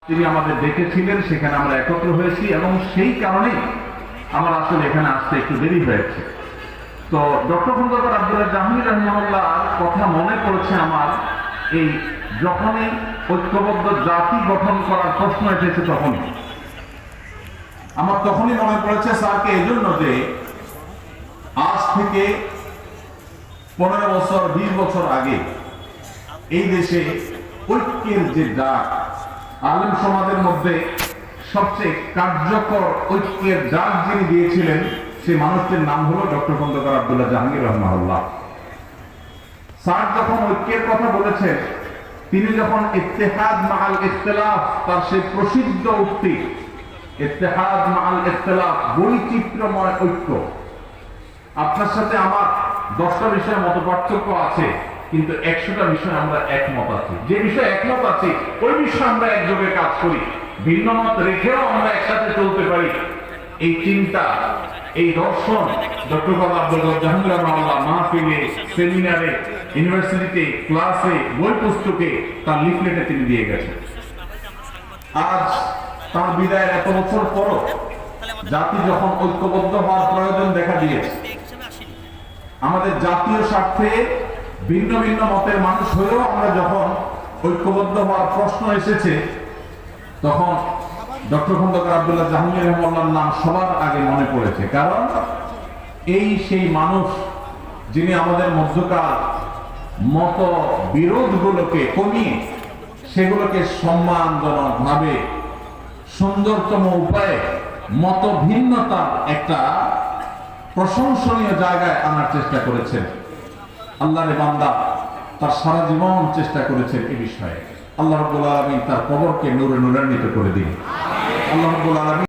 তিনি আমাদের ডেকেছিলেন, সেখানে আমরা একত্র হয়েছি এবং সেই কারণেই আমার আসলে এখানে আসতে একটু দেরি হয়েছে। তো ডক্টর খন্দকার আব্দুল্লাহ জাহাঙ্গীর রাহিমাহুল্লাহর কথা মনে পড়েছে আমার, এই যখনই ঐক্যবদ্ধ জাতি গঠন করার প্রশ্ন এসেছে তখনই মনে পড়েছে স্যারকে, এই জন্য যে আজ থেকে 15 বছর 20 বছর আগে এই দেশে ঐক্যের যে ডাক, আলেম সমাজের মধ্যে সবচেয়ে কার্যকর ঐক্যের ডাক যিনি দিয়েছিলেন, সেই মানুষটির নাম হলো ডক্টর খন্দকার আব্দুল্লাহ জাহাঙ্গীর রাহিমাহুল্লাহ। স্যার যখন ঐক্যের কথা বলেছেন, তিনি যখন ইত্তেহাদ মাআল ইখতিলাফ, তার সেই প্রসিদ্ধ উক্তি ইত্তেহাদ মাআল ইখতিলাফ, বৈচিত্র্যময় ঐক্য, আপনার সাথে আমার 10টা বিষয়ে মতপার্থক্য আছে কিন্তু 100টা বিষয়ে আমরা একমত আছি, যে বিষয়ে একমত আছি ওই বিষয়ে আমরা একযোগে কাজ করি, ভিন্ন মত রেখেও আমরা একসাথে চলতে পারি। এই চিন্তা, এই দর্শন ডক্টর আব্দুল্লাহ জাহাঙ্গীর রাহিমাহুল্লাহ মাহফিলে, সেমিনারে, ইউনিভার্সিটিতে, ক্লাসে, বই পুস্তকে, তার লিফলেটে তিনি দিয়ে গেছেন। আজ তার বিদায়ের এত বছর পরও জাতি যখন ঐক্যবদ্ধ হওয়ার প্রয়োজন দেখা দিয়েছে, আমাদের জাতীয় স্বার্থে ভিন্ন ভিন্ন মতের মানুষ হয়েও আমরা যখন ঐক্যবদ্ধ হওয়ার প্রশ্ন এসেছে, তখন ডক্টর খন্দকার আব্দুল্লাহ জাহাঙ্গীর রাহিমাহুল্লাহর নাম সবার আগে মনে পড়েছে। কারণ এই সেই মানুষ যিনি আমাদের মধ্যকার মত বিরোধগুলোকে কমিয়ে সেগুলোকে সম্মানজনক ভাবে সুন্দরতম উপায়ে মত ভিন্নতার একটা প্রশংসনীয় জায়গায় আনার চেষ্টা করেছেন। আল্লাহর বান্দা তার সারা জীবন চেষ্টা করেছেন এই বিষয়ে। আল্লাহ রাব্বুল আলামিন তার কবরকে নূরে নূরান্বিত করে দিন। আল্লাহ রাব্বুল আলামিন